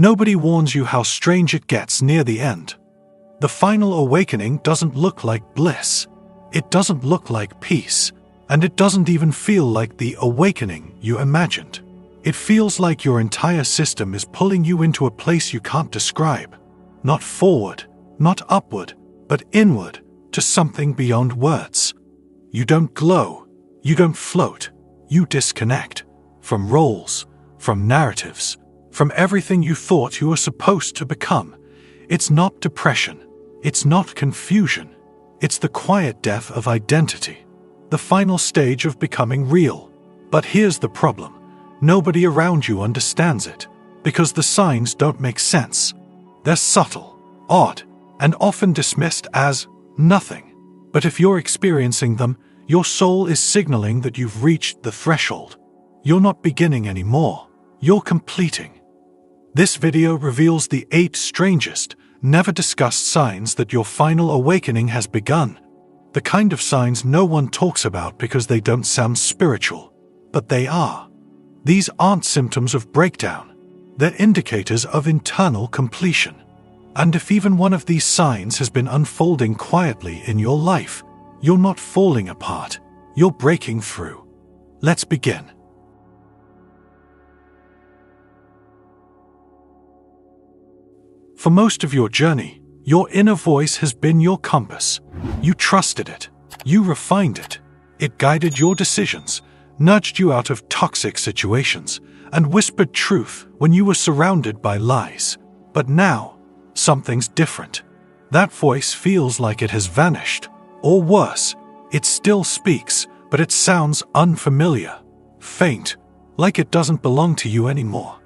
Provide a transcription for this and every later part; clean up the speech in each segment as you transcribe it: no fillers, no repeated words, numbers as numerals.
Nobody warns you how strange it gets near the end. The final awakening doesn't look like bliss. It doesn't look like peace. And it doesn't even feel like the awakening you imagined. It feels like your entire system is pulling you into a place you can't describe. Not forward, not upward, but inward, to something beyond words. You don't glow. You don't float. You disconnect. From roles, from narratives, from everything you thought you were supposed to become. It's not depression. It's not confusion. It's the quiet death of identity. The final stage of becoming real. But here's the problem. Nobody around you understands it, because the signs don't make sense. They're subtle, odd, and often dismissed as nothing. But if you're experiencing them, your soul is signaling that you've reached the threshold. You're not beginning anymore. You're completing. This video reveals the 8 strangest, never discussed signs that your final awakening has begun. The kind of signs no one talks about because they don't sound spiritual, but they are. These aren't symptoms of breakdown. They're indicators of internal completion. And if even one of these signs has been unfolding quietly in your life, you're not falling apart. You're breaking through. Let's begin. For most of your journey, your inner voice has been your compass. You trusted it. You refined it. It guided your decisions, nudged you out of toxic situations, and whispered truth when you were surrounded by lies. But now, something's different. That voice feels like it has vanished. Or worse, it still speaks, but it sounds unfamiliar, faint, like it doesn't belong to you anymore.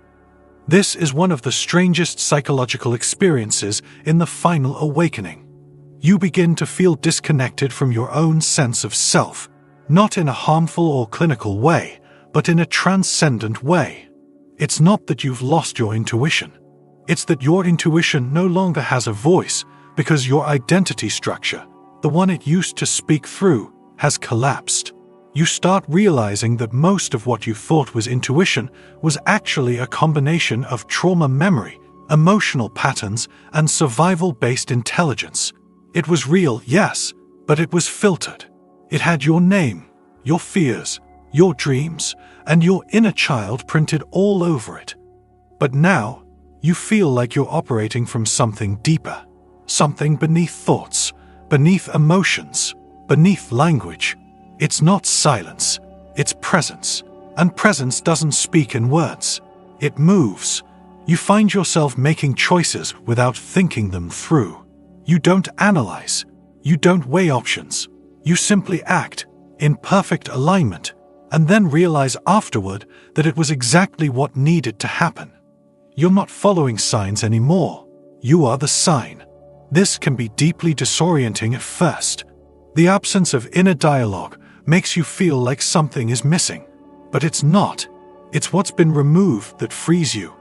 This is one of the strangest psychological experiences in the final awakening. You begin to feel disconnected from your own sense of self, not in a harmful or clinical way, but in a transcendent way. It's not that you've lost your intuition. It's that your intuition no longer has a voice because your identity structure, the one it used to speak through, has collapsed. You start realizing that most of what you thought was intuition was actually a combination of trauma memory, emotional patterns, and survival-based intelligence. It was real, yes, but it was filtered. It had your name, your fears, your dreams, and your inner child printed all over it. But now, you feel like you're operating from something deeper, something beneath thoughts, beneath emotions, beneath language. It's not silence, it's presence. And presence doesn't speak in words. It moves. You find yourself making choices without thinking them through. You don't analyze. You don't weigh options. You simply act, in perfect alignment, and then realize afterward that it was exactly what needed to happen. You're not following signs anymore. You are the sign. This can be deeply disorienting at first. The absence of inner dialogue makes you feel like something is missing. But it's not. It's what's been removed that frees you.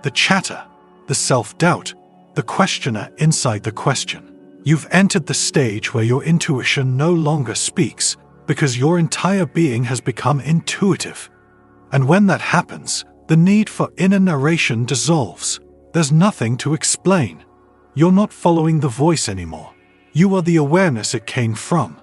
The chatter, the self-doubt, the questioner inside the question. You've entered the stage where your intuition no longer speaks because your entire being has become intuitive. And when that happens, the need for inner narration dissolves. There's nothing to explain. You're not following the voice anymore. You are the awareness it came from.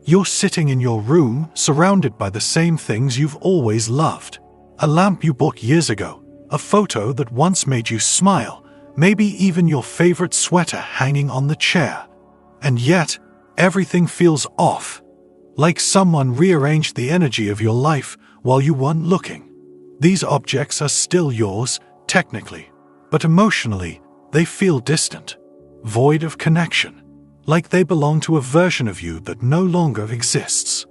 You're sitting in your room, surrounded by the same things you've always loved. A lamp you bought years ago, a photo that once made you smile, maybe even your favorite sweater hanging on the chair. And yet, everything feels off. Like someone rearranged the energy of your life while you weren't looking. These objects are still yours, technically, but emotionally, they feel distant, void of connection. Like they belong to a version of you that no longer exists.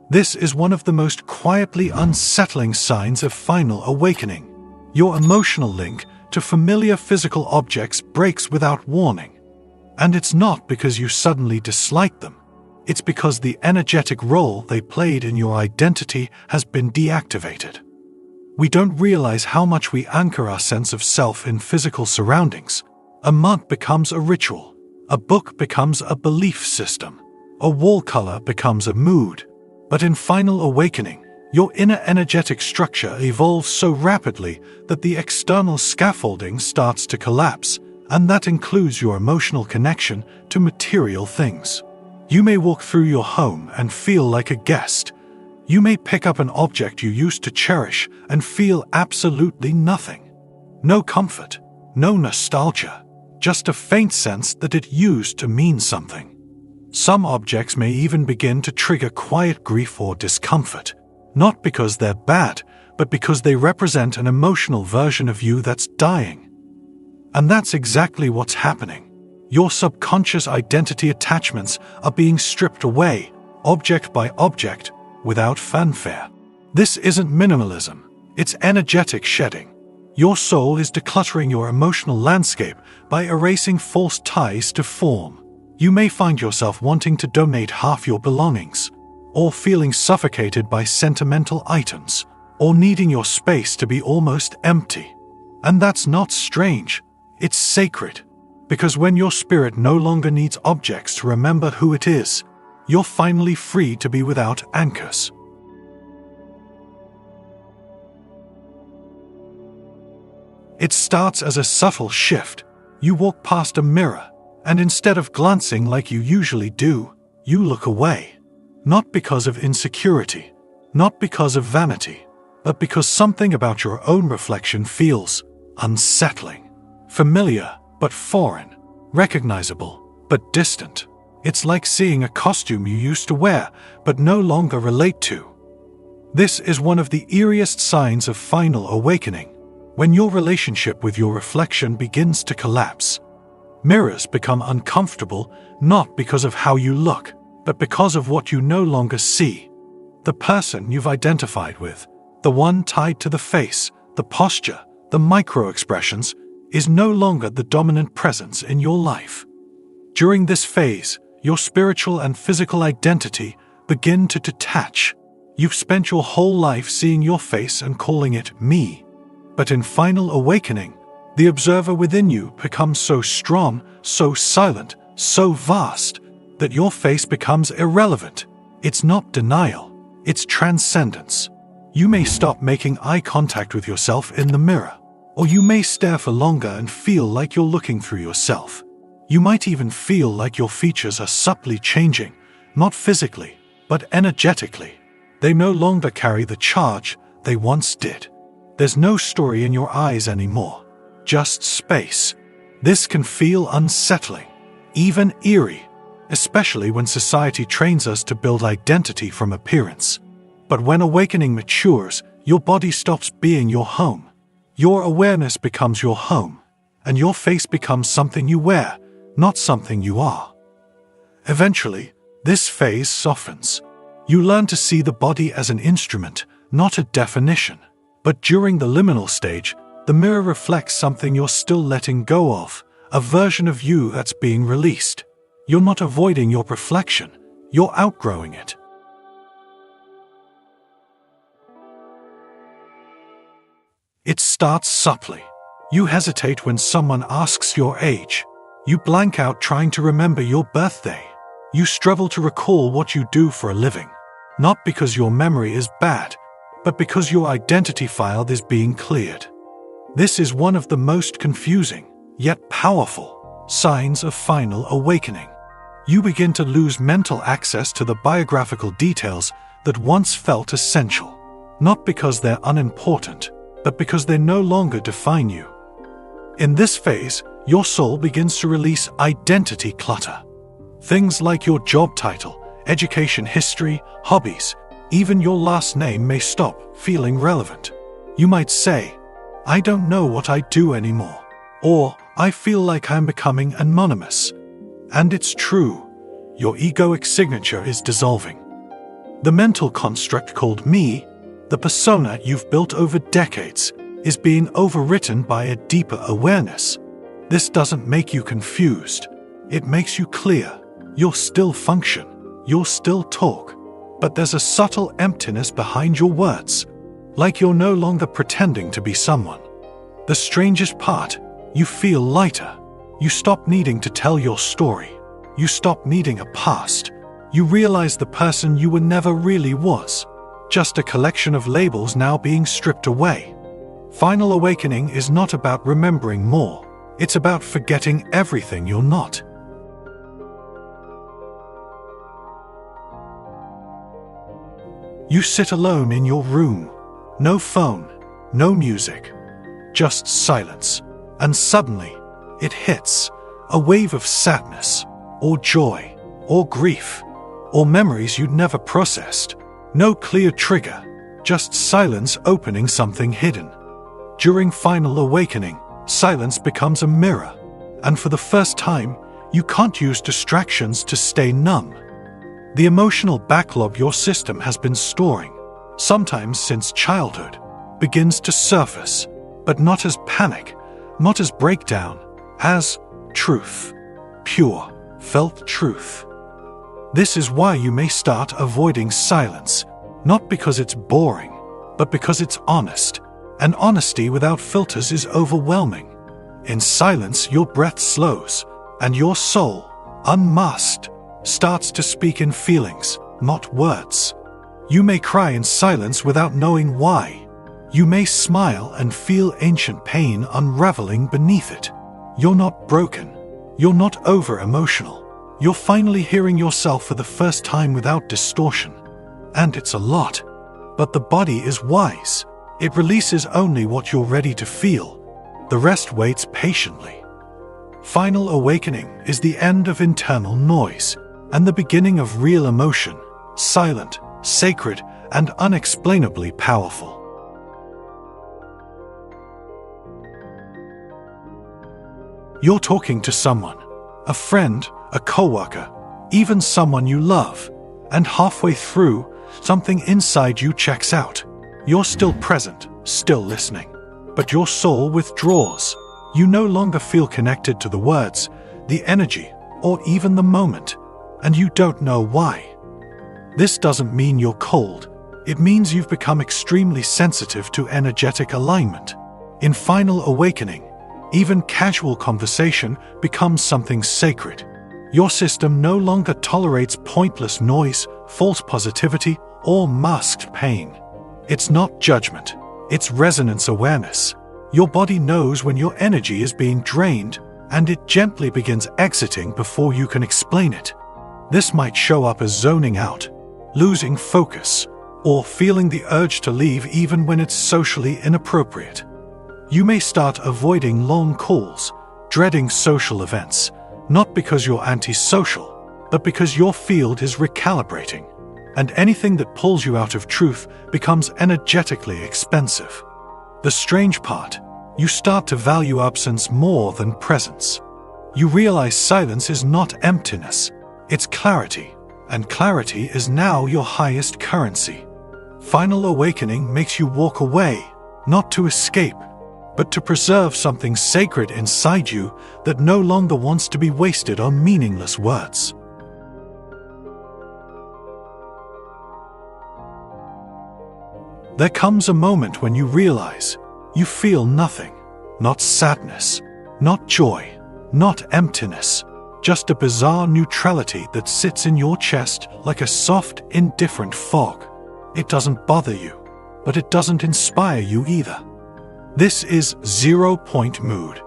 This is one of the most quietly unsettling signs of final awakening. Your emotional link to familiar physical objects breaks without warning. And it's not because you suddenly dislike them. It's because the energetic role they played in your identity has been deactivated. We don't realize how much we anchor our sense of self in physical surroundings. A month becomes a ritual. A book becomes a belief system. A wall color becomes a mood. But in final awakening, Your inner energetic structure evolves so rapidly that the external scaffolding starts to collapse, and that includes your emotional connection to material things. You may walk through your home and feel like a guest. You may pick up an object you used to cherish and feel absolutely nothing. No comfort, no nostalgia, just a faint sense that it used to mean something. Some objects may even begin to trigger quiet grief or discomfort, not because they're bad, but because they represent an emotional version of you that's dying. And that's exactly what's happening. Your subconscious identity attachments are being stripped away, object by object, without fanfare. This isn't minimalism, it's energetic shedding. Your soul is decluttering your emotional landscape by erasing false ties to form. You may find yourself wanting to donate half your belongings, or feeling suffocated by sentimental items, or needing your space to be almost empty. And that's not strange, it's sacred. Because when your spirit no longer needs objects to remember who it is, you're finally free to be without anchors. It starts as a subtle shift. You walk past a mirror, and instead of glancing like you usually do, you look away. Not because of insecurity, not because of vanity, but because something about your own reflection feels unsettling, familiar but foreign, recognizable but distant. It's like seeing a costume you used to wear but no longer relate to. This is one of the eeriest signs of final awakening, when your relationship with your reflection begins to collapse. Mirrors become uncomfortable not because of how you look, but because of what you no longer see. The person you've identified with, the one tied to the face, the posture, the micro-expressions, is no longer the dominant presence in your life. During this phase, your spiritual and physical identity begin to detach. You've spent your whole life seeing your face and calling it me. But in final awakening, the observer within you becomes so strong, so silent, so vast, that your face becomes irrelevant. It's not denial, it's transcendence. You may stop making eye contact with yourself in the mirror, or you may stare for longer and feel like you're looking through yourself. You might even feel like your features are subtly changing, not physically, but energetically. They no longer carry the charge they once did. There's no story in your eyes anymore, just space. This can feel unsettling, even eerie, especially when society trains us to build identity from appearance. But when awakening matures, your body stops being your home. Your awareness becomes your home, and your face becomes something you wear, not something you are. Eventually, this phase softens. You learn to see the body as an instrument, not a definition. But during the liminal stage, the mirror reflects something you're still letting go of, a version of you that's being released. You're not avoiding your reflection, you're outgrowing it. It starts subtly. You hesitate when someone asks your age. You blank out trying to remember your birthday. You struggle to recall what you do for a living. Not because your memory is bad, but because your identity file is being cleared. This is one of the most confusing, yet powerful, signs of final awakening. You begin to lose mental access to the biographical details that once felt essential, not because they're unimportant, but because they no longer define you. In this phase, your soul begins to release identity clutter. Things like your job title, education history, hobbies, even your last name may stop feeling relevant. You might say, I don't know what I do anymore, or I feel like I'm becoming anonymous. And it's true, your egoic signature is dissolving. The mental construct called me, the persona you've built over decades, is being overwritten by a deeper awareness. This doesn't make you confused. It makes you clear. You'll still function. You'll still talk. But there's a subtle emptiness behind your words, like you're no longer pretending to be someone. The strangest part, you feel lighter. You stop needing to tell your story. You stop needing a past. You realize the person you were never really was. just a collection of labels now being stripped away. Final awakening is not about remembering more, it's about forgetting everything you're not. You sit alone in your room. No phone, no music, just silence. And suddenly, it hits. A wave of sadness, or joy, or grief, or memories you'd never processed. No clear trigger, just silence opening something hidden. During final awakening, silence becomes a mirror. And for the first time, you can't use distractions to stay numb. The emotional backlog your system has been storing, sometimes since childhood, begins to surface, but not as panic, not as breakdown, as truth. Pure, felt truth. This is why you may start avoiding silence, not because it's boring, but because it's honest, and honesty without filters is overwhelming. In silence, your breath slows, and your soul, unmasked, starts to speak in feelings, not words. You may cry in silence without knowing why. You may smile and feel ancient pain unraveling beneath it. You're not broken. You're not over-emotional. You're finally hearing yourself for the first time without distortion. And it's a lot. But the body is wise. It releases only what you're ready to feel. The rest waits patiently. Final awakening is the end of internal noise, and the beginning of real emotion, silent, sacred, and unexplainably powerful. You're talking to someone, a friend, a coworker, even someone you love, and halfway through, something inside you checks out. You're still present, still listening, but your soul withdraws. You no longer feel connected to the words, the energy, or even the moment, and you don't know why. This doesn't mean you're cold. It means you've become extremely sensitive to energetic alignment. In final awakening, even casual conversation becomes something sacred. Your system no longer tolerates pointless noise, false positivity, or masked pain. It's not judgment, it's resonance awareness. Your body knows when your energy is being drained, and it gently begins exiting before you can explain it. This might show up as zoning out, losing focus, or feeling the urge to leave even when it's socially inappropriate. You may start avoiding long calls, dreading social events, not because you're antisocial, but because your field is recalibrating, and anything that pulls you out of truth becomes energetically expensive. The strange part, you start to value absence more than presence. You realize silence is not emptiness, it's clarity, and clarity is now your highest currency. Final awakening makes you walk away, not to escape, but to preserve something sacred inside you that no longer wants to be wasted on meaningless words. There comes a moment when you realize you feel nothing, not sadness, not joy, not emptiness, just a bizarre neutrality that sits in your chest like a soft, indifferent fog. It doesn't bother you, but it doesn't inspire you either. This is 0 point mood,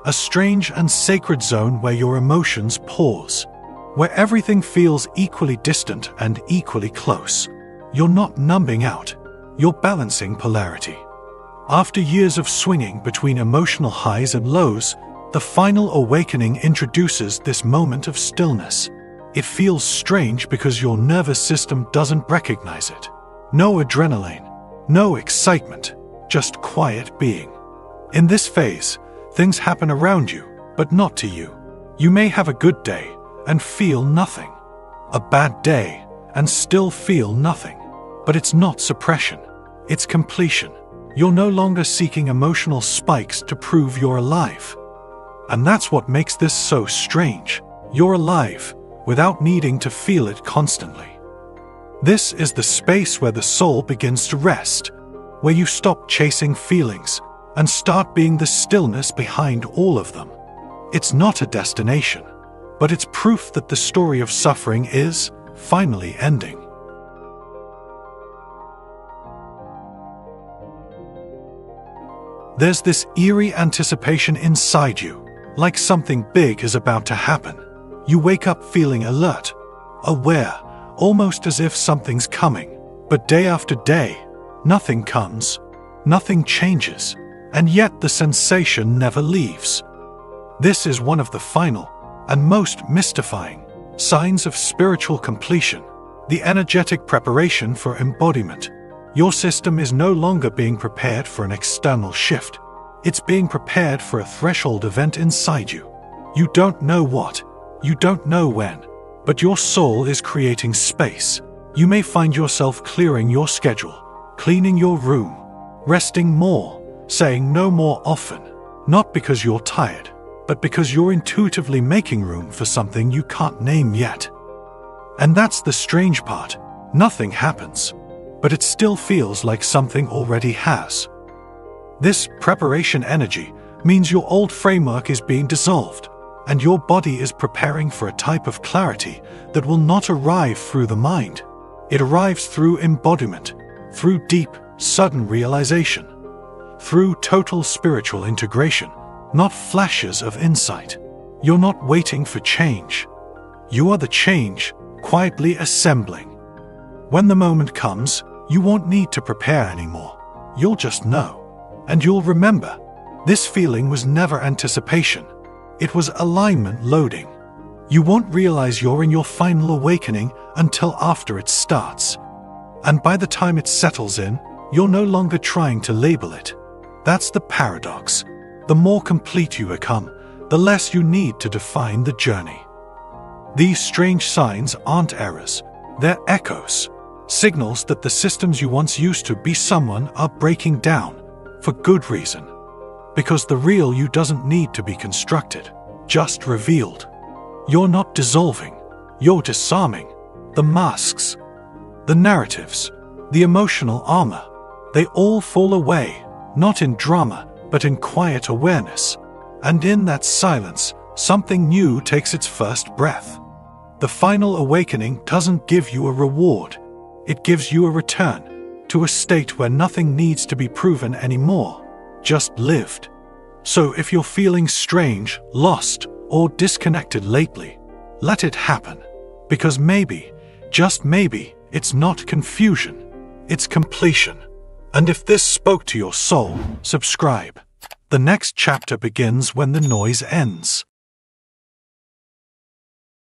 a strange and sacred zone where your emotions pause, where everything feels equally distant and equally close. You're not numbing out, you're balancing polarity. After years of swinging between emotional highs and lows, the final awakening introduces this moment of stillness. It feels strange because your nervous system doesn't recognize it. No adrenaline, no excitement, just quiet being. In this phase, things happen around you, but not to you. You may have a good day and feel nothing. A bad day and still feel nothing. But it's not suppression, it's completion. You're no longer seeking emotional spikes to prove you're alive. And that's what makes this so strange. You're alive, without needing to feel it constantly. This is the space where the soul begins to rest, where you stop chasing feelings and start being the stillness behind all of them. It's not a destination, but it's proof that the story of suffering is finally ending. There's this eerie anticipation inside you, like something big is about to happen. You wake up feeling alert, aware, almost as if something's coming. But day after day, nothing comes, nothing changes, and yet the sensation never leaves. This is one of the final and most mystifying signs of spiritual completion, the energetic preparation for embodiment. Your system is no longer being prepared for an external shift. It's being prepared for a threshold event inside you. You don't know what, you don't know when, but your soul is creating space. You may find yourself clearing your schedule, cleaning your room, resting more, saying no more often, not because you're tired, but because you're intuitively making room for something you can't name yet. And that's the strange part. Nothing happens, but it still feels like something already has. This preparation energy means your old framework is being dissolved, and your body is preparing for a type of clarity that will not arrive through the mind. It arrives through embodiment, through deep, sudden realization, through total spiritual integration, not flashes of insight. You're not waiting for change. You are the change, quietly assembling. When the moment comes, you won't need to prepare anymore. You'll just know. And you'll remember. This feeling was never anticipation. It was alignment loading. You won't realize you're in your final awakening until after it starts. And by the time it settles in, you're no longer trying to label it. That's the paradox. The more complete you become, the less you need to define the journey. These strange signs aren't errors. They're echoes. Signals that the systems you once used to be someone are breaking down, for good reason. Because the real you doesn't need to be constructed, just revealed. You're not dissolving, you're disarming. The masks, the narratives, the emotional armor, they all fall away, not in drama, but in quiet awareness. And in that silence, something new takes its first breath. The final awakening doesn't give you a reward. It gives you a return to a state where nothing needs to be proven anymore, just lived. So if you're feeling strange, lost, or disconnected lately, let it happen. Because maybe, just maybe, it's not confusion, it's completion. And if this spoke to your soul, subscribe. The next chapter begins when the noise ends.